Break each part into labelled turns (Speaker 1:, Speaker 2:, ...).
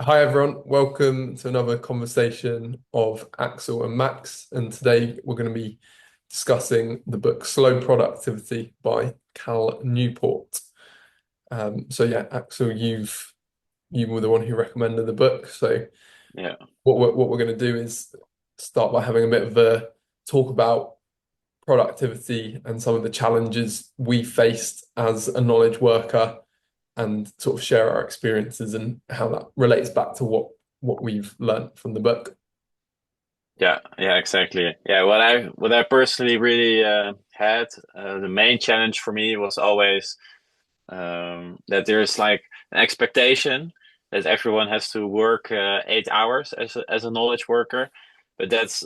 Speaker 1: Hi everyone, welcome to another conversation of Axel and Max. And today we're going to be discussing the book Slow Productivity by Cal Newport. So Axel, you were the one who recommended the book. So
Speaker 2: Yeah.
Speaker 1: what we're going to do is start by having a bit of a talk about productivity and some of the challenges we faced as a knowledge worker and sort of share our experiences and how that relates back to what we've learned from the book.
Speaker 2: Yeah, exactly. Yeah, what I personally really had the main challenge for me was always that there's like an expectation that everyone has to work 8 hours as a knowledge worker, but that's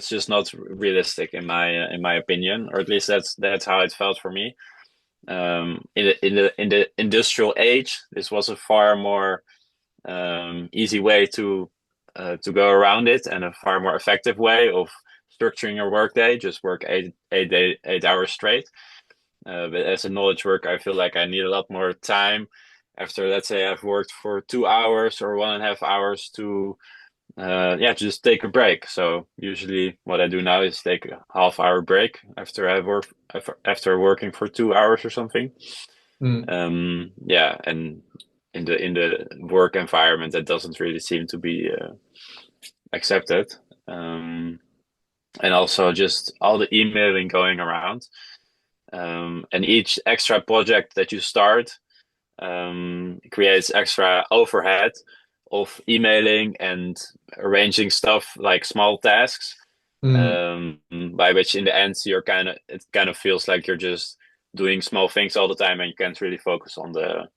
Speaker 2: just not realistic in my opinion, or at least that's how it felt for me. In the industrial age, this was a far more easy way to go around it, and a far more effective way of structuring your workday. Just work 8 hours straight. But as a knowledge worker, I feel like I need a lot more time after, let's say, I've worked for 2 hours or 1.5 hours to just take a break. So usually what I do now is take a half-hour break after working for 2 hours or something.
Speaker 1: Mm.
Speaker 2: Yeah, and in the work environment, that doesn't really seem to be accepted. Um, and also just all the emailing going around, and each extra project that you start creates extra overhead of emailing and arranging stuff like small tasks,
Speaker 1: Mm.
Speaker 2: by which in the end it kind of feels like you're just doing small things all the time, and you can't really focus on the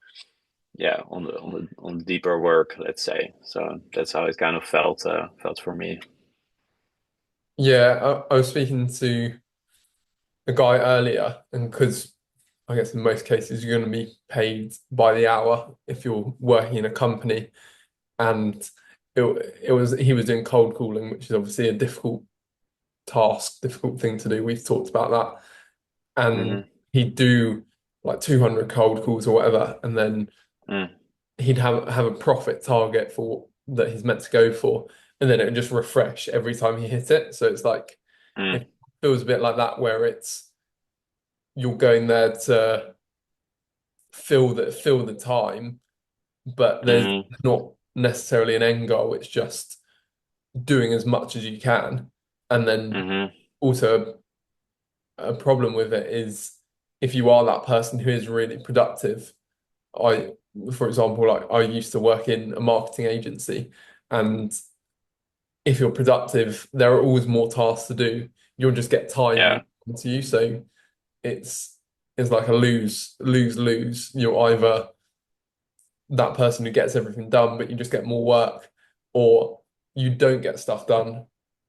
Speaker 2: on the deeper work, let's say. So that's how it kind of felt for me.
Speaker 1: Yeah, I was speaking to a guy earlier, and because I guess in most cases you're going to be paid by the hour if you're working in a company, and it was he was doing cold calling, which is obviously a difficult task, difficult thing to do. We've talked about that, and
Speaker 2: Hmm.
Speaker 1: he'd do like 200 cold calls or whatever, and then
Speaker 2: Mm,
Speaker 1: he'd have a profit target for that he's meant to go for, and then it would just refresh every time he hit it. So it's like
Speaker 2: mm,
Speaker 1: it feels a bit like that where it's you're going there to fill the time, but there's
Speaker 2: mm,
Speaker 1: not necessarily an end goal. It's just doing as much as you can. And then
Speaker 2: mm,
Speaker 1: also a problem with it is if you are that person who is really productive. I, for example, like I used to work in a marketing agency, and if you're productive, there are always more tasks to do. You'll just get time
Speaker 2: yeah,
Speaker 1: will come to you. So it's it's like a lose. You're either that person who gets everything done, but you just get more work, or you don't get stuff done,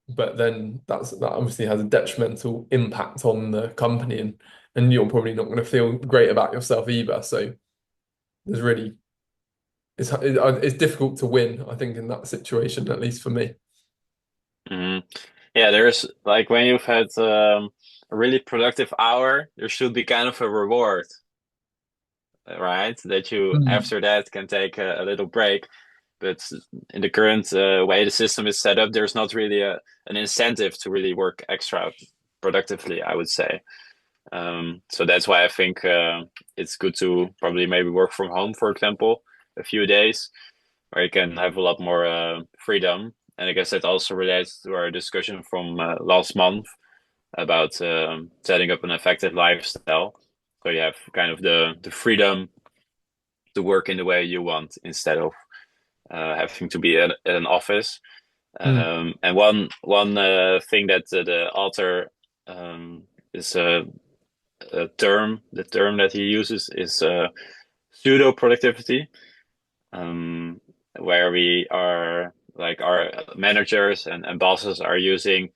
Speaker 1: but then that obviously has a detrimental impact on the company, and you're probably not going to feel great about yourself either. So there's really it's difficult to win, I think, in that situation, at least for me.
Speaker 2: mm. Yeah. There's like when you've had a really productive hour, there should be kind of a reward, right? That you
Speaker 1: Mm.
Speaker 2: after that can take a little break. But in the current way the system is set up, there's not really an incentive to really work extra productively, I would say. So that's why I think it's good to probably maybe work from home, for example, a few days where you can have a lot more freedom. And I guess that also relates to our discussion from last month about setting up an effective lifestyle. So you have kind of the freedom to work in the way you want instead of having to be at an office.
Speaker 1: Mm.
Speaker 2: And one thing that the author is the term that he uses is pseudo productivity, um, where we are like our managers and bosses are using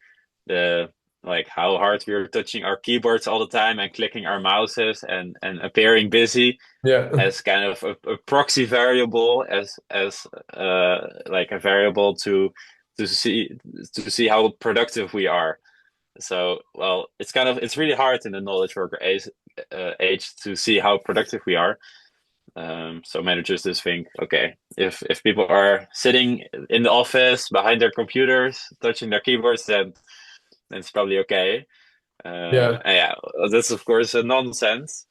Speaker 2: the like how hard we're touching our keyboards all the time and clicking our mouses and appearing busy
Speaker 1: Yeah.
Speaker 2: as kind of a proxy variable, as like a variable to see to see how productive we are. So, well, it's really hard in the knowledge worker age to see how productive we are. So managers just think, okay, if people are sitting in the office behind their computers, touching their keyboards, then it's probably okay.
Speaker 1: Yeah,
Speaker 2: And yeah, that's of course a nonsense.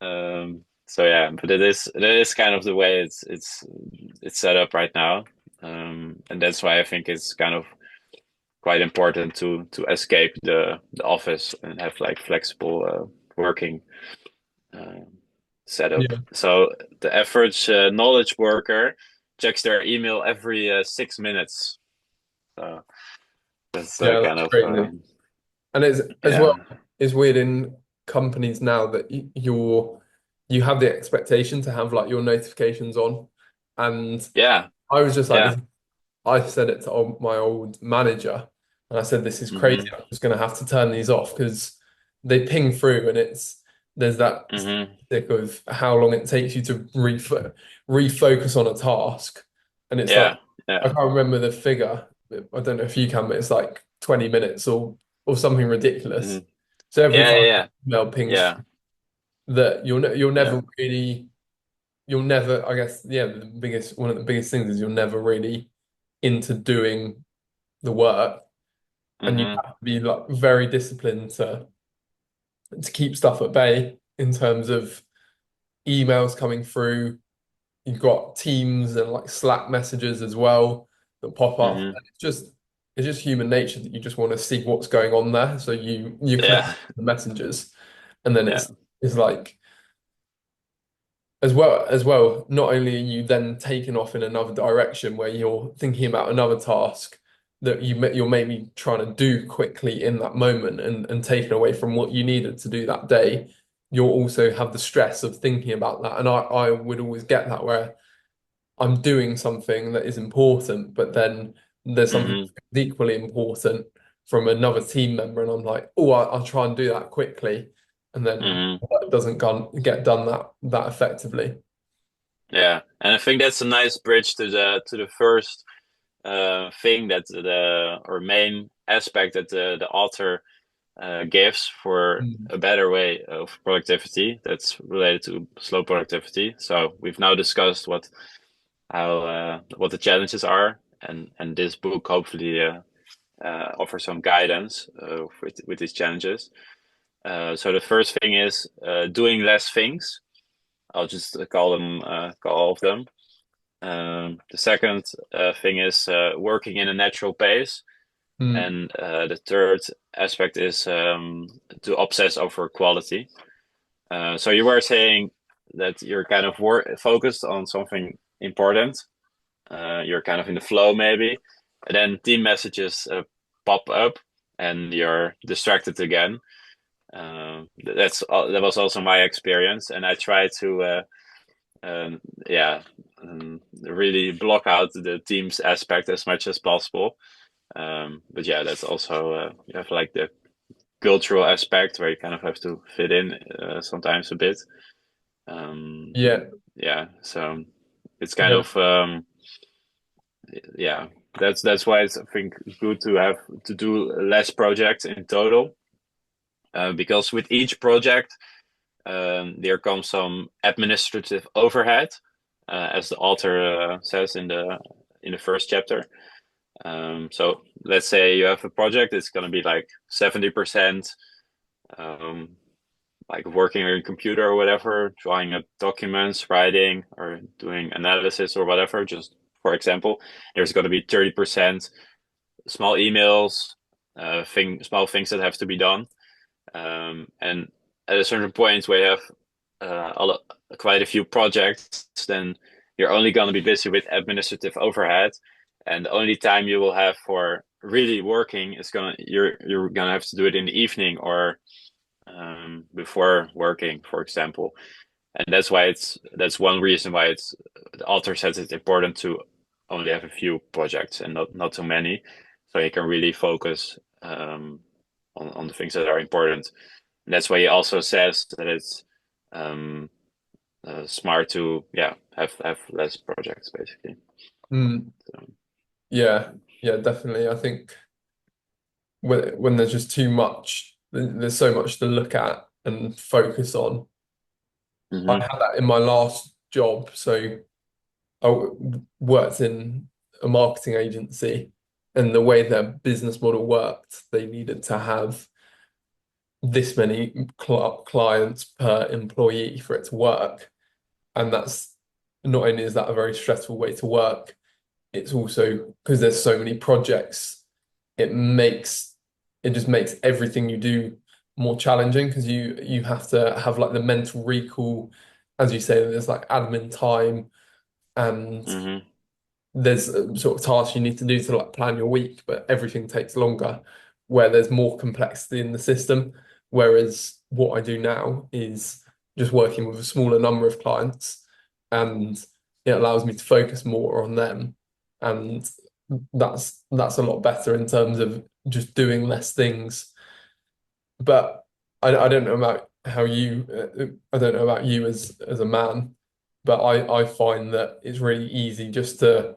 Speaker 2: So yeah, but it is kind of the way it's set up right now. And that's why I think it's kind of quite important to escape the office and have like flexible working uh, setup.
Speaker 1: yeah,
Speaker 2: So the average knowledge worker checks their email every 6 minutes. So that's
Speaker 1: yeah,
Speaker 2: kind
Speaker 1: that's
Speaker 2: of
Speaker 1: crazy. And it's as well,
Speaker 2: yeah,
Speaker 1: it's weird in companies now that you have the expectation to have like your notifications on. And
Speaker 2: yeah,
Speaker 1: I was just like,
Speaker 2: yeah.
Speaker 1: I said it to my old manager, and I said, "This is crazy.
Speaker 2: Mm-hmm.
Speaker 1: I'm just going to have to turn these off because they ping through, and there's that
Speaker 2: Mm-hmm.
Speaker 1: statistic of how long it takes you to refocus on a task, and it's like
Speaker 2: Yeah,
Speaker 1: I
Speaker 2: yeah.
Speaker 1: can't remember the figure. I don't know if you can, but it's like 20 minutes or something ridiculous.
Speaker 2: Mm-hmm.
Speaker 1: So every
Speaker 2: Yeah,
Speaker 1: time
Speaker 2: yeah,
Speaker 1: an email pings
Speaker 2: yeah,
Speaker 1: that you'll
Speaker 2: yeah.
Speaker 1: never really you'll never, I guess, yeah, one of the biggest things is you're never really into doing the work, and you
Speaker 2: Mm-hmm.
Speaker 1: have to be like very disciplined to keep stuff at bay in terms of emails coming through. You've got Teams and like Slack messages as well that pop up.
Speaker 2: Mm-hmm.
Speaker 1: And it's just human nature that you just want to see what's going on there. So you click
Speaker 2: Yeah,
Speaker 1: the messengers, and then
Speaker 2: yeah.
Speaker 1: it's like as well, not only are you then taken off in another direction where you're thinking about another task that you're maybe trying to do quickly in that moment and taken away from what you needed to do that day, you'll also have the stress of thinking about that. And I would always get that where I'm doing something that is important, but then there's something
Speaker 2: Mm-hmm.
Speaker 1: equally important from another team member, and I'm like, oh, I'll try and do that quickly, and then
Speaker 2: Mm-hmm.
Speaker 1: it doesn't get done that effectively.
Speaker 2: Yeah. And I think that's a nice bridge to the first thing that the or main aspect that the author gives for
Speaker 1: Mm.
Speaker 2: a better way of productivity that's related to slow productivity. So we've now discussed what the challenges are, and this book hopefully offers some guidance with these challenges. So the first thing is doing less things. I'll just call all of them. The second thing is working in a natural pace.
Speaker 1: Mm.
Speaker 2: And the third aspect is to obsess over quality. So you were saying that you're kind of focused on something important. You're kind of in the flow, maybe, and then team messages pop up, and you're distracted again. That was also my experience, and I try to yeah, really block out the team's aspect as much as possible. But yeah, that's also you have like the cultural aspect where you kind of have to fit in sometimes a bit. Um,
Speaker 1: Yeah,
Speaker 2: yeah, so it's kind
Speaker 1: yeah.
Speaker 2: of yeah. That's why it's I think good to have to do less projects in total, because with each project there comes some administrative overhead, as the author says in the first chapter. So let's say you have a project, it's going to be like 70% um, like working on your computer or whatever, drawing up documents, writing, or doing analysis or whatever. Just for example, there's going to be 30% small emails, small things that have to be done. And at a certain point where you have quite a few projects, then you're only going to be busy with administrative overhead, and the only time you will have for really working is you're gonna have to do it in the evening or before working, for example. And that's one reason why it's the author says it's important to only have a few projects and not too many, so you can really focus on the things that are important. And that's why he also says that it's um, smart to have less projects basically.
Speaker 1: Mm.
Speaker 2: So,
Speaker 1: Yeah, yeah, definitely. I think when there's just too much, there's so much to look at and focus on. I
Speaker 2: hmm
Speaker 1: had that in my last job. So worked in a marketing agency, and the way their business model worked, they needed to have this many clients per employee for it to work. And that's not only is that a very stressful way to work, it's also because there's so many projects, it makes it just makes everything you do more challenging because you have to have like the mental recall, as you say, there's like admin time and
Speaker 2: Hmm.
Speaker 1: there's sort of tasks you need to do to like plan your week, but everything takes longer where there's more complexity in the system. Whereas what I do now is just working with a smaller number of clients and it allows me to focus more on them. And that's a lot better in terms of just doing less things. But I don't know about how you, I don't know about you as a man, but I find that it's really easy just to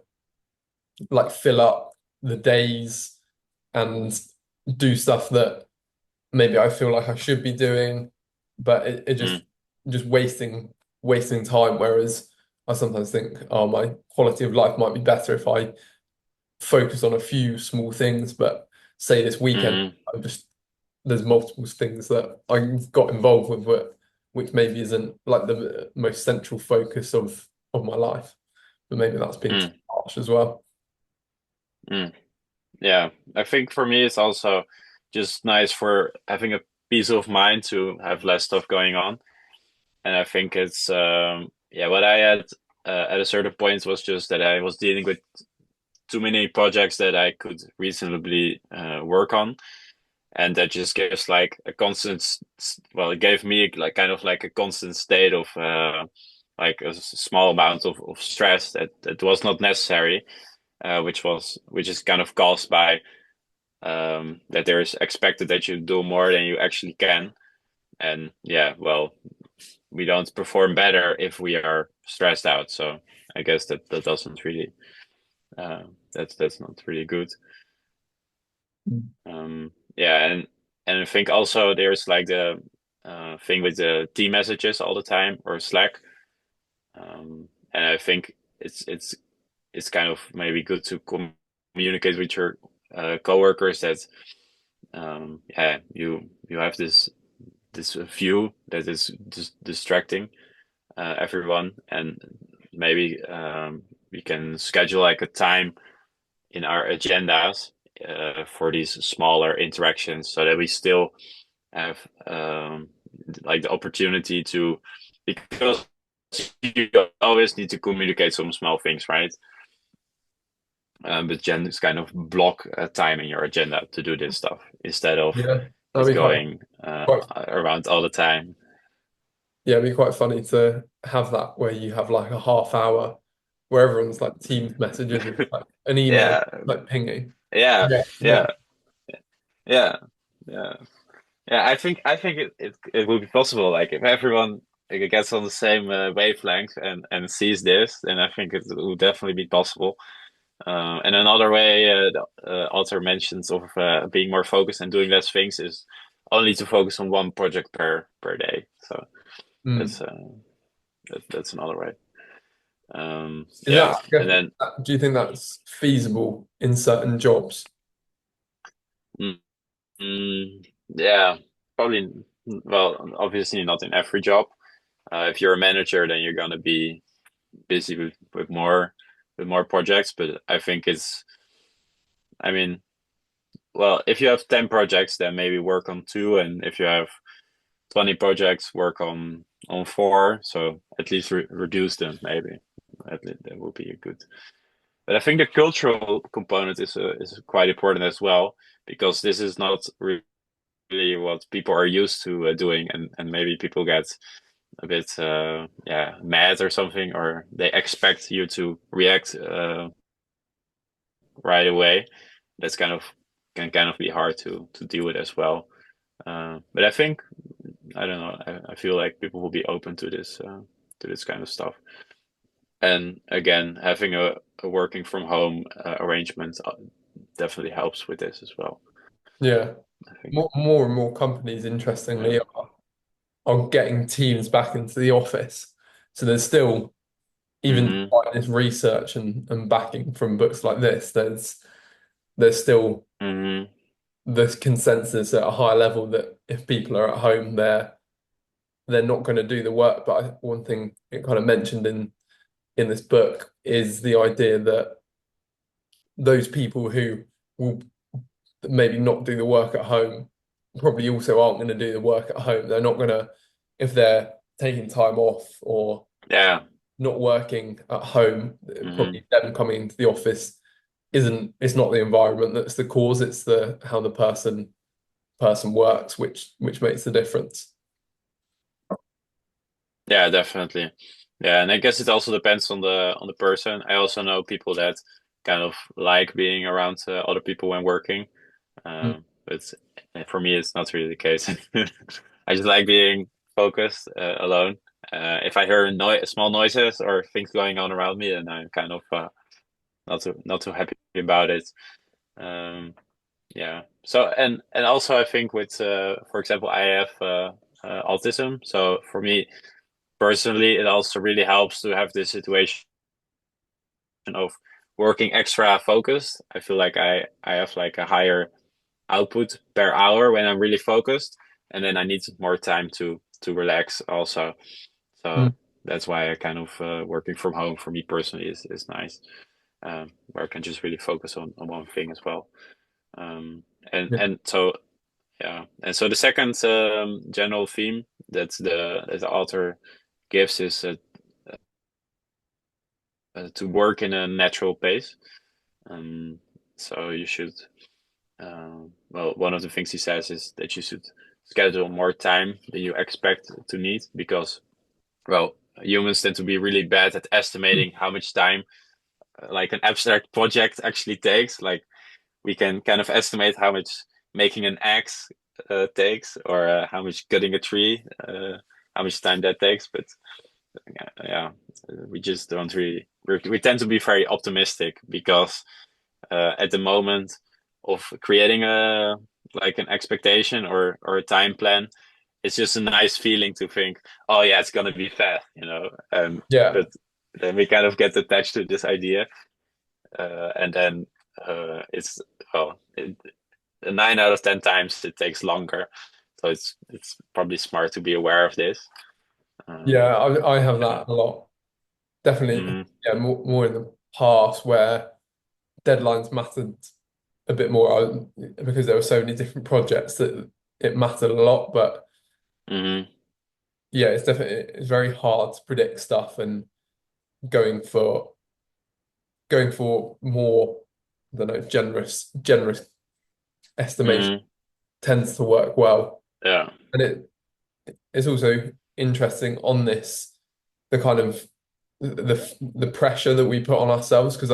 Speaker 1: like fill up the days and do stuff that maybe I feel like I should be doing, but it just wasting time. Whereas I sometimes think, oh, my quality of life might be better if I focus on a few small things. But say this weekend,
Speaker 2: Hmm.
Speaker 1: I'm just there's multiple things that I got involved with, which maybe isn't like the most central focus of my life. But maybe that's being too
Speaker 2: Mm.
Speaker 1: harsh as well.
Speaker 2: Mm. Yeah, I think for me it's also just nice for having a peace of mind to have less stuff going on. And I think it's yeah, what I had at a certain point was just that I was dealing with too many projects that I could reasonably work on, and that just gives like a constant well, it gave me like kind of like a constant state of like a small amount of stress that was not necessary, which is kind of caused by that there is expected that you do more than you actually can. And yeah, well, we don't perform better if we are stressed out. So I guess that doesn't really uh, that's not really good. Yeah, and I think also there's like the thing with the team messages all the time or Slack, and I think it's kind of maybe good to communicate with your coworkers that yeah, you have this view that is distracting everyone, and maybe we can schedule like a time in our agendas for these smaller interactions so that we still have like the opportunity to, because you always need to communicate some small things, right? But just kind of block time in your agenda to do this stuff instead of
Speaker 1: Yeah, that'd
Speaker 2: it
Speaker 1: be
Speaker 2: going
Speaker 1: quite
Speaker 2: around all the time.
Speaker 1: yeah, it'd be quite funny to have that where you have like a half hour where everyone's like Teams messages and like an email
Speaker 2: Yeah,
Speaker 1: like pinging.
Speaker 2: yeah,
Speaker 1: Yeah, yeah,
Speaker 2: yeah, yeah, yeah. Yeah, I think it would be possible. Like if everyone like, gets on the same wavelength and sees this, then I think it will definitely be possible. And another way the author mentions of being more focused and doing less things is only to focus on one project per day. So
Speaker 1: mm.
Speaker 2: that's that's another way.
Speaker 1: Is that,
Speaker 2: Yeah,
Speaker 1: I
Speaker 2: and
Speaker 1: guess,
Speaker 2: then
Speaker 1: do you think that's feasible in certain jobs?
Speaker 2: mm, yeah, probably. Well, obviously not in every job. If you're a manager, then you're gonna be busy with more projects, but I think it's I mean, well, if you have 10 projects, then maybe work on two, and if you have 20 projects, work on four, so at least reduce them maybe. That would be a good. But I think the cultural component is quite important as well, because this is not really what people are used to doing, and maybe people get a bit yeah, mad or something, or they expect you to react right away. That's kind of can kind of be hard to deal with as well. But I think I don't know. I feel like people will be open to this kind of stuff. And again, having a working from home arrangement definitely helps with this as well.
Speaker 1: Yeah.
Speaker 2: I think.
Speaker 1: More and more companies,
Speaker 2: Yeah.
Speaker 1: interestingly, are getting teams back into the office. So there's still even
Speaker 2: Mm-hmm.
Speaker 1: despite this research and backing from books like this, there's still
Speaker 2: Mm-hmm.
Speaker 1: this consensus at a high level that if people are at home, they're not going to do the work. But one thing it kind of mentioned in this book is the idea that those people who will maybe not do the work at home probably also aren't going to do the work at home. They're not going to, if they're taking time off or
Speaker 2: Yeah.
Speaker 1: not working at home,
Speaker 2: Mm-hmm.
Speaker 1: probably them coming into the office isn't, it's not the environment that's the cause, it's the how the person works, which makes the difference.
Speaker 2: Yeah, definitely. Yeah, and I guess it also depends on the person. I also know people that kind of like being around other people when working.
Speaker 1: Mm.
Speaker 2: But for me, it's not really the case. I just like being focused alone. If I hear small noises or things going on around me, then I'm kind of not too happy about it. Um, yeah. So and also I think with for example, I have autism. So for me personally, it also really helps to have this situation of working extra focused. I feel like I have like a higher output per hour when I'm really focused, and then I need more time to relax also. So
Speaker 1: Mm.
Speaker 2: that's why I kind of working from home for me personally is nice, where I can just really focus on one thing as well. Um,
Speaker 1: Yeah.
Speaker 2: and so yeah, and so the second general theme that the author gives is to work in a natural pace. Um, so you should well, one of the things he says is that you should schedule more time than you expect to need because, well, humans tend to be really bad at estimating how much time like an abstract project actually takes. Like we can kind of estimate how much making an axe takes or how much cutting a tree, how much time that takes. But yeah, we just don't really, we tend to be very optimistic because at the moment of creating a like an expectation or a time plan, it's just a nice feeling to think, oh yeah, it's gonna be fast, you know.
Speaker 1: Yeah.
Speaker 2: But then we kind of get attached to this idea, and then it's well, 9 out of 10 times it takes longer. So it's probably smart to be aware of this. Um,
Speaker 1: Yeah, I have
Speaker 2: and
Speaker 1: that a lot. Definitely,
Speaker 2: mm,
Speaker 1: yeah, more in the past where deadlines mattered a bit more because there were so many different projects that it mattered a lot. But
Speaker 2: mm,
Speaker 1: yeah, it's very hard to predict stuff and going for going for more, I don't know, generous estimation
Speaker 2: mm,
Speaker 1: tends to work well.
Speaker 2: yeah.
Speaker 1: And it's also interesting on this, the kind of the pressure that we put on ourselves, because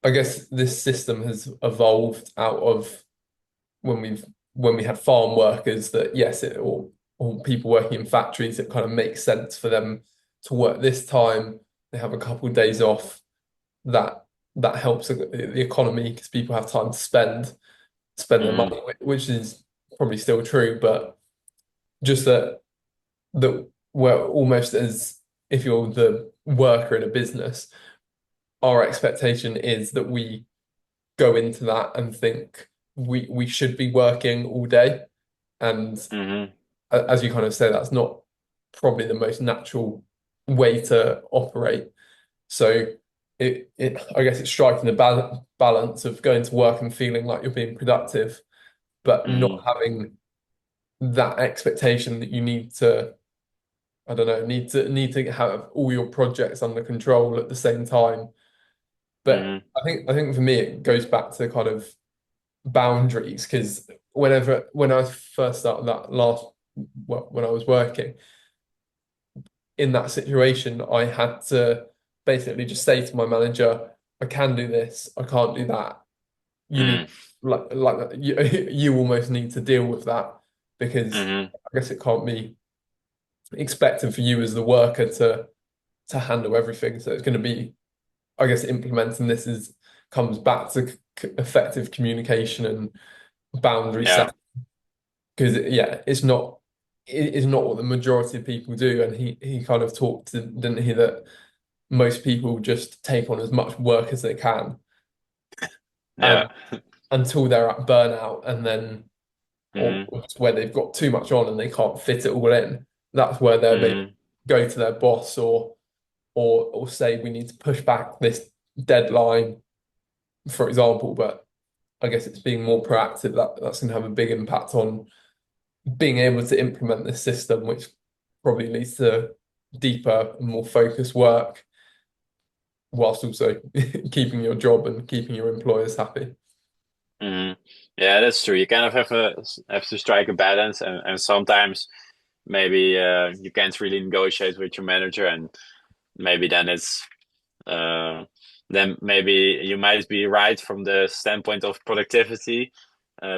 Speaker 1: I guess this system has evolved out of when we had farm workers that yes, or people working in factories, it kind of makes sense for them to work this time. They have a couple of days off. That that helps the economy because people have time to spend their
Speaker 2: Mm,
Speaker 1: money, which is probably still true, but just that we're almost as if you're the worker in a business, our expectation is that we go into that and think we should be working all day. And
Speaker 2: mm,
Speaker 1: as you kind of say, that's not probably the most natural way to operate. So it I guess it's striking the balance of going to work and feeling like you're being productive, but not
Speaker 2: mm,
Speaker 1: having that expectation that you need to, I don't know, need to have all your projects under control at the same time. But
Speaker 2: mm,
Speaker 1: I think for me it goes back to kind of boundaries because when I first started that last well, when I was working in that situation, I had to basically just say to my manager, I can do this, I can't do that. You need
Speaker 2: mm,
Speaker 1: like you almost need to deal with that because
Speaker 2: mm,
Speaker 1: I guess it can't be expected for you as the worker to handle everything. So it's going to be, I guess, implementing this is comes back to effective communication and boundary
Speaker 2: yeah.
Speaker 1: setting because yeah, it's not. is not what the majority of people do. And he kind of talked, didn't he, that most people just take on as much work as they can,
Speaker 2: Yeah.
Speaker 1: and until they're at burnout, and then
Speaker 2: Hmm.
Speaker 1: or it's where they've got too much on and they can't fit it all in. That's where they maybe
Speaker 2: Hmm.
Speaker 1: go to their boss or say we need to push back this deadline, for example. But I guess it's being more proactive that's going to have a big impact on being able to implement this system, which probably leads to deeper and more focused work, whilst also keeping your job and keeping your employers happy.
Speaker 2: Hmm. Yeah, that's true. You kind of have to strike a balance, and sometimes maybe you can't really negotiate with your manager, and maybe uh, then maybe you might be right from the standpoint of productivity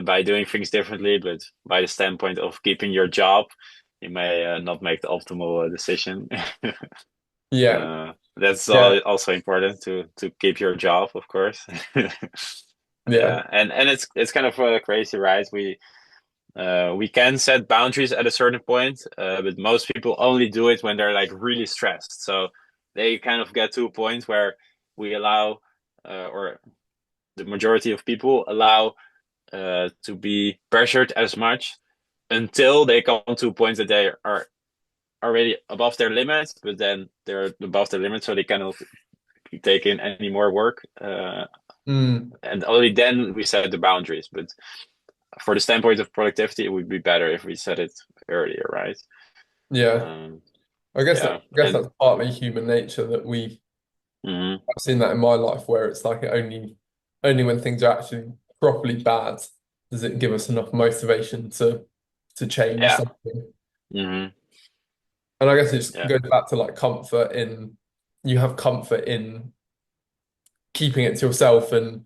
Speaker 2: by doing things differently, but by the standpoint of keeping your job, you may not make the optimal decision.
Speaker 1: Yeah,
Speaker 2: That's
Speaker 1: yeah,
Speaker 2: also important to keep your job, of course.
Speaker 1: yeah.
Speaker 2: Yeah, and it's kind of crazy, right? We can set boundaries at a certain point, but most people only do it when they're like really stressed. So they kind of get to a point where we allow, or the majority of people allow, to be pressured as much until they come to a point that they are already above their limits, but then they're above their limit, so they cannot take in any more work.
Speaker 1: Mm,
Speaker 2: And only then we set the boundaries. But for the standpoint of productivity, it would be better if we set it earlier, right?
Speaker 1: yeah.
Speaker 2: Um,
Speaker 1: I
Speaker 2: yeah,
Speaker 1: guess
Speaker 2: and
Speaker 1: that's partly human nature that
Speaker 2: mhm,
Speaker 1: I've seen that in my life where it's like only when things are actually properly bad does it give us enough motivation to change
Speaker 2: yeah,
Speaker 1: something.
Speaker 2: hmm,
Speaker 1: And I guess it just
Speaker 2: yeah,
Speaker 1: goes back to like comfort in you have comfort in keeping it to yourself, and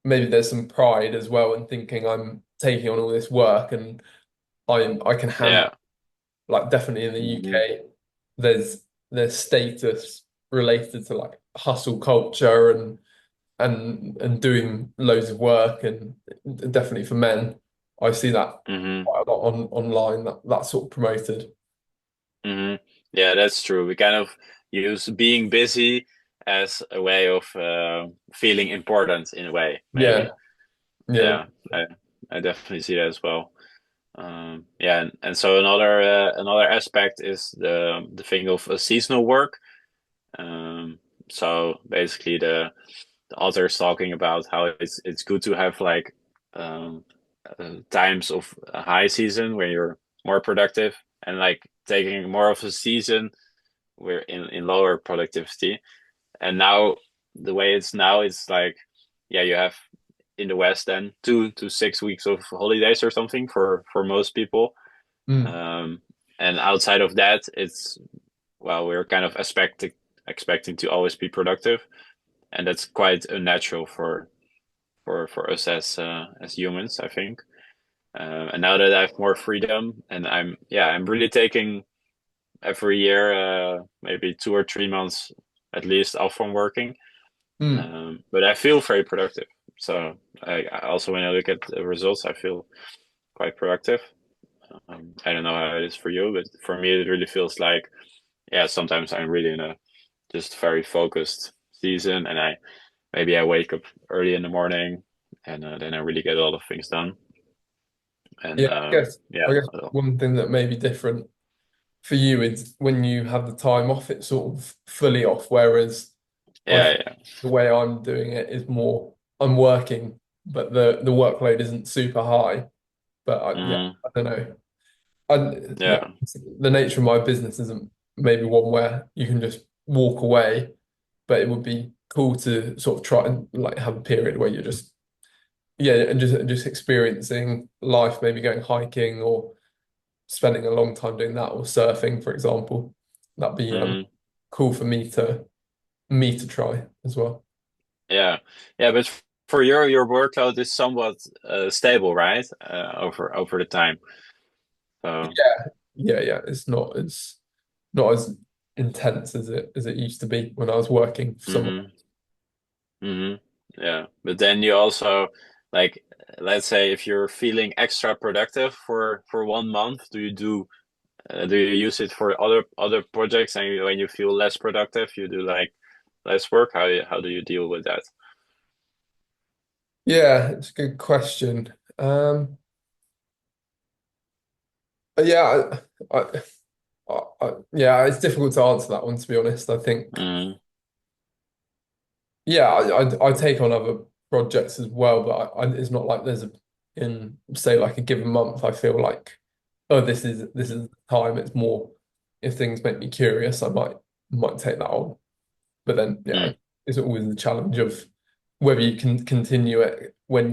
Speaker 1: maybe there's some pride as well in thinking I'm taking on all this work and I can handle,
Speaker 2: yeah,
Speaker 1: like definitely in the
Speaker 2: hmm,
Speaker 1: UK there's status related to like hustle culture and doing loads of work, and definitely for men I see that
Speaker 2: hmm,
Speaker 1: quite a lot online, that's sort of promoted.
Speaker 2: hmm. Yeah, that's true. We kind of use being busy as a way of feeling important in a way, maybe.
Speaker 1: Yeah, yeah.
Speaker 2: Yeah, I definitely see that as well. Yeah, and so another aspect is the thing of seasonal work. Um, so basically, the author is talking about how it's good to have like um, times of a high season where you're more productive, and like taking more of a season where in lower productivity. And now the way it's now, it's like, yeah, you have in the West then 2 to 6 weeks of holidays or something for most people.
Speaker 1: Mm,
Speaker 2: Um, and outside of that, it's, well, we're kind of expecting to always be productive, and that's quite unnatural for us as humans, I think. And now that I have more freedom, and I'm really taking every year maybe 2 or 3 months at least off from working.
Speaker 1: mm.
Speaker 2: But I feel very productive. So I also, when I look at the results, I feel quite productive. I don't know how it is for you, but for me, it really feels like, yeah, sometimes I'm really in a just very focused season, and I wake up early in the morning, and then I really get a lot of things done. And
Speaker 1: Yeah, I
Speaker 2: yeah,
Speaker 1: guess one thing that may be different for you is when you have the time off, it's sort of fully off, whereas I
Speaker 2: yeah,
Speaker 1: think
Speaker 2: yeah,
Speaker 1: the way I'm doing it is more I'm working, but the workload isn't super high. But yeah,
Speaker 2: mm,
Speaker 1: I don't know. I,
Speaker 2: yeah,
Speaker 1: the nature of my business isn't maybe one where you can just walk away, but it would be cool to sort of try and like have a period where you're just yeah, and just experiencing life, maybe going hiking or spending a long time doing that, or surfing, for example. That'd be
Speaker 2: mm,
Speaker 1: cool for me to try as well.
Speaker 2: yeah, yeah. But for your workload is somewhat stable, right? Over the time. So.
Speaker 1: Yeah, yeah, yeah. It's not as intense as it used to be when I was working for someone.
Speaker 2: Mm-hmm. Mm-hmm. Yeah. But then you also, like, let's say if you're feeling extra productive for 1 month, do you do Do you use it for other projects, and when you feel less productive, you do like less work? How do you deal with that?
Speaker 1: Yeah, it's a good question. Yeah, yeah, it's difficult to answer that one, to be honest. I think,
Speaker 2: Mm,
Speaker 1: yeah, I take on other projects as well, but it's not like there's in say like a given month, I feel like, oh, this is the time. It's more if things make me curious, I might take that on. But then, yeah,
Speaker 2: mm,
Speaker 1: it's always the challenge of whether you can continue it when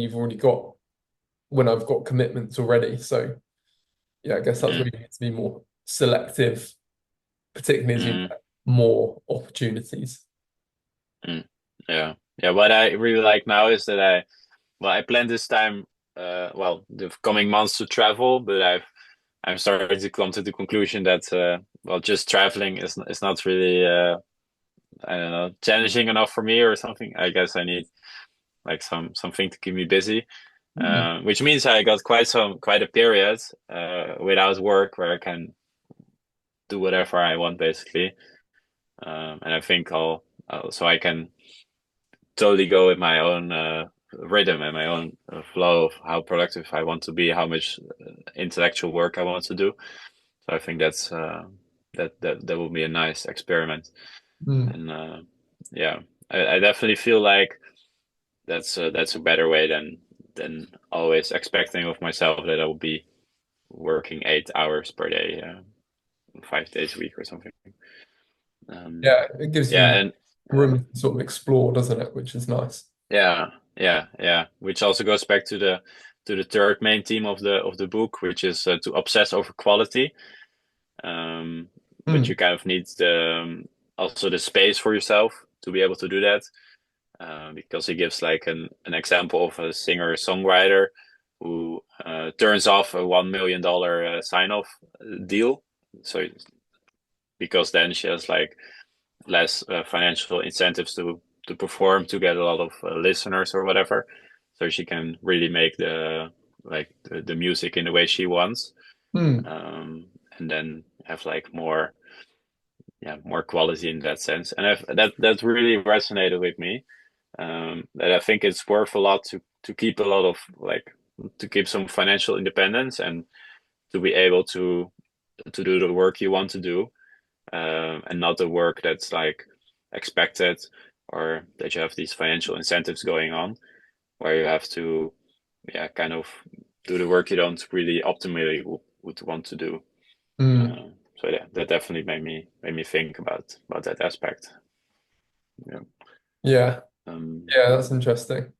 Speaker 1: when I've got commitments already. So yeah, I guess that's where
Speaker 2: mm,
Speaker 1: you need to be more selective, particularly as you
Speaker 2: mm,
Speaker 1: get more opportunities.
Speaker 2: mm. Yeah, yeah. What I really like now is that I plan this time, the coming months to travel, but I'm starting to come to the conclusion that just traveling is not really I don't know, challenging enough for me or something. I guess I need like something to keep me busy.
Speaker 1: Mm.
Speaker 2: Which means I got quite a period without work where I can do whatever I want basically. And I think so I can totally go with my own rhythm and my own flow of how productive I want to be, how much intellectual work I want to do. So I think that will be a nice experiment.
Speaker 1: Mm.
Speaker 2: And yeah, I definitely feel like that's a better way than always expecting of myself that I will be working 8 hours per day, 5 days a week or something. Um,
Speaker 1: Yeah, it gives
Speaker 2: yeah,
Speaker 1: you
Speaker 2: and
Speaker 1: room to sort of explore, doesn't it? Which is nice.
Speaker 2: yeah. Which also goes back to the third main theme of the book, which is to obsess over quality. But you
Speaker 1: Mm.
Speaker 2: kind of need also the space for yourself to be able to do that. Because he gives like an example of a singer songwriter who turns off a $1 million sign off deal. So because then she has like less financial incentives to perform to get a lot of listeners or whatever, so she can really make the music in the way she wants,
Speaker 1: Mm.
Speaker 2: um, and then have like more quality in that sense. And that really resonated with me. That I think it's worth a lot to keep a lot of like to keep some financial independence and to be able to do the work you want to do, and not the work that's like expected or that you have these financial incentives going on where you have to, yeah, kind of do the work you don't really optimally would want to do.
Speaker 1: Mm.
Speaker 2: Uh, so yeah, that definitely made me think about that aspect. Yeah.
Speaker 1: Yeah,
Speaker 2: Um,
Speaker 1: yeah, that's interesting.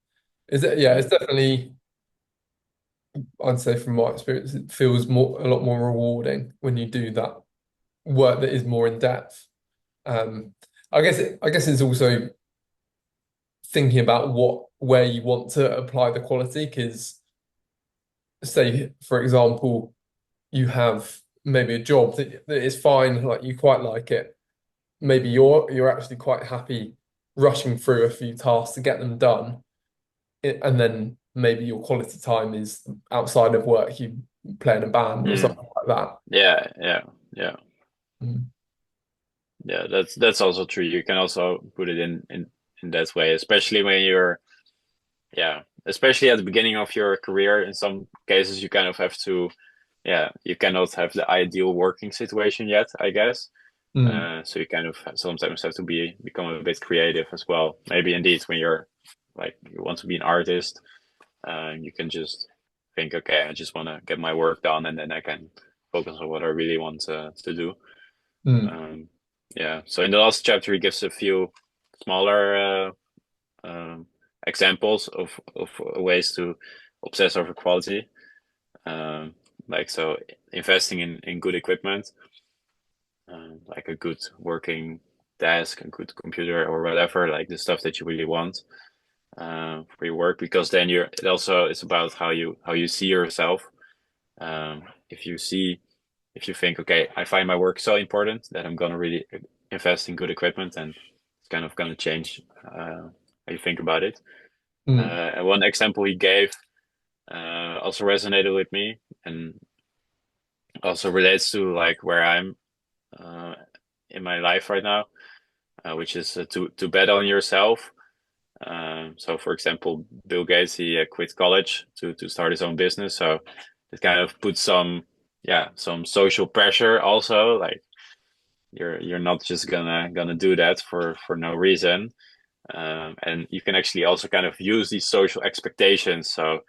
Speaker 1: Is it? Yeah, it's
Speaker 2: mm,
Speaker 1: definitely. I'd say from my experience, it feels a lot more rewarding when you do that work that is more in depth. Um, I guess it's also thinking about where you want to apply the quality. Because say, for example, you have maybe a job that is fine, like you quite like it. Maybe you're actually quite happy rushing through a few tasks to get them done, and then maybe your quality time is outside of work, you play in a band or
Speaker 2: mm,
Speaker 1: something like that.
Speaker 2: yeah.
Speaker 1: Mm.
Speaker 2: Yeah, that's also true. You can also put it in that way, especially when you're, yeah, especially at the beginning of your career. In some cases, you kind of have to, yeah, you cannot have the ideal working situation yet, I guess.
Speaker 1: Mm.
Speaker 2: So you kind of sometimes have to become a bit creative as well. Maybe indeed when you're like you want to be an artist, you can just think, okay, I just want to get my work done, and then I can focus on what I really want to do.
Speaker 1: Mm.
Speaker 2: Um, yeah. So in the last chapter, he gives a few smaller examples of ways to obsess over quality. Um, like so, investing in good equipment, like a good working desk, a good computer, or whatever, like the stuff that you really want for your work. Because then it also it's about how you see yourself. If you see if you think, okay, I find my work so important that I'm gonna really invest in good equipment, and it's kind of gonna change how you think about it.
Speaker 1: Mm.
Speaker 2: And one example he gave also resonated with me, and also relates to like where I'm uh, in my life right now, which is to bet on yourself. So, for example, Bill Gates, he quit college to start his own business. So it kind of puts some social pressure also. Like you're not just gonna do that for no reason. And you can actually also kind of use these social expectations. So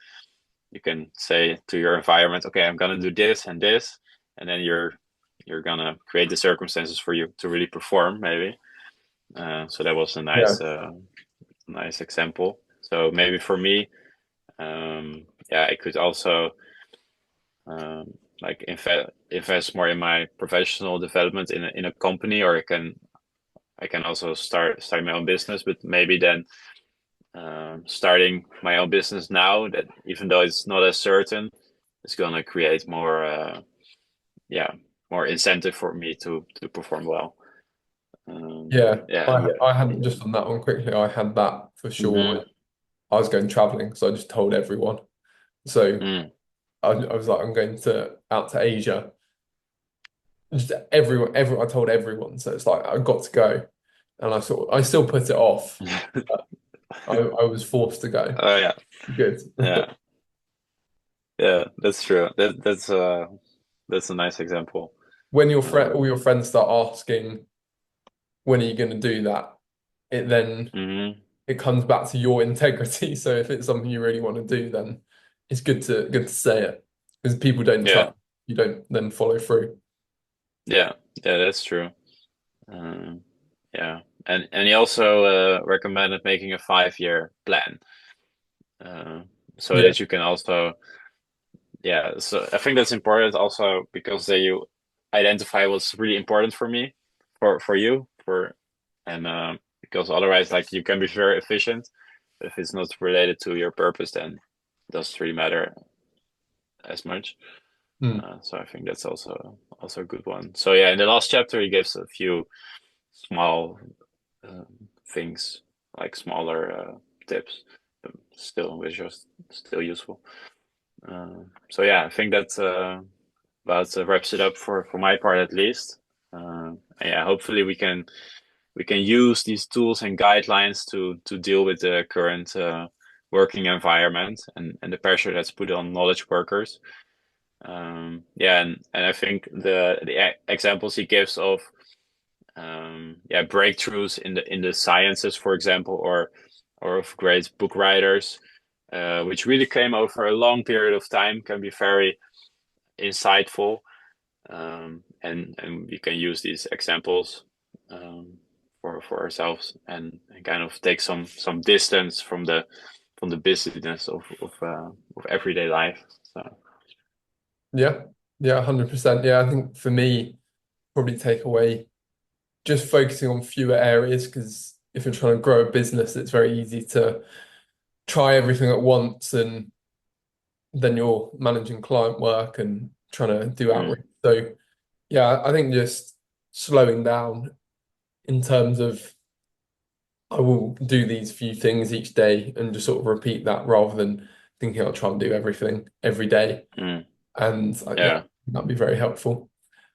Speaker 2: you can say to your environment, okay, I'm gonna do this and this, and then you're gonna create the circumstances for you to really perform, maybe. So that was a
Speaker 1: Yeah.
Speaker 2: nice example. So maybe for me, yeah, I could also like invest more in my professional development in a company, or I can also start my own business, but maybe then starting my own business now, that even though it's not as certain, it's gonna create yeah, more incentive for me to perform well.
Speaker 1: Yeah,
Speaker 2: Yeah.
Speaker 1: I had just on that one quickly. I had that for sure when
Speaker 2: Mm-hmm.
Speaker 1: I was going traveling, so I just told everyone. So
Speaker 2: Mm.
Speaker 1: I was like, I'm going to out to Asia. Just everyone, I told everyone. So it's like I got to go, and I still put it off. But I was forced to go.
Speaker 2: Oh yeah,
Speaker 1: Good.
Speaker 2: yeah, yeah. That's true. That's a nice example.
Speaker 1: When all
Speaker 2: Um,
Speaker 1: your friends start asking, when are you going to do that? It then
Speaker 2: hmm
Speaker 1: it comes back to your integrity. So if it's something you really want to do, then it's good to say it because people don't
Speaker 2: Yeah,
Speaker 1: trust you don't then follow through.
Speaker 2: yeah, yeah. That's true. Um, yeah, and he also recommended making a 5-year plan, uh, so
Speaker 1: Yeah,
Speaker 2: that you can also, yeah. So I think that's important also because then you identify what's really important for me, for you, and because otherwise, like you can be very efficient, but if it's not related to your purpose, then it doesn't really matter as much.
Speaker 1: mm,
Speaker 2: So I think that's also a good one. So yeah, in the last chapter, he gives a few small uh, things, like smaller tips, but still, which are still useful. So yeah, I think that about wraps it up for my part at least. Yeah, hopefully we can use these tools and guidelines to deal with the current working environment and the pressure that's put on knowledge workers. Yeah, and I think the examples he gives of yeah, breakthroughs in the sciences, for example, or of great book writers, which really came over a long period of time, can be very insightful. And we can use these examples for ourselves and kind of take some distance from the busyness of everyday life. So
Speaker 1: yeah, yeah, 100%. Yeah, I think for me, probably take away just focusing on fewer areas because if you're trying to grow a business, it's very easy to try everything at once and then you're managing client work and trying to do
Speaker 2: mm,
Speaker 1: outreach. So yeah, I think just slowing down in terms of I will do these few things each day and just sort of repeat that rather than thinking I'll try and do everything every day.
Speaker 2: mm,
Speaker 1: And yeah,
Speaker 2: yeah,
Speaker 1: that'd be very helpful.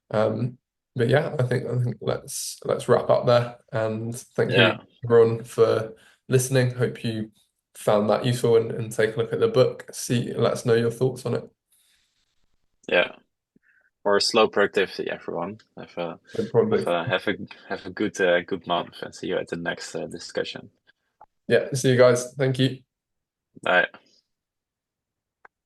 Speaker 1: Um, but yeah, I think let's wrap up there. And thank you
Speaker 2: yeah,
Speaker 1: everyone for listening. Hope you found that useful and take a look at the book. See, let us know your thoughts on it.
Speaker 2: yeah. For slow productivity, everyone.
Speaker 1: Probably.
Speaker 2: Have a good month, and see you at the next discussion.
Speaker 1: Yeah, see you guys. Thank you.
Speaker 2: Bye.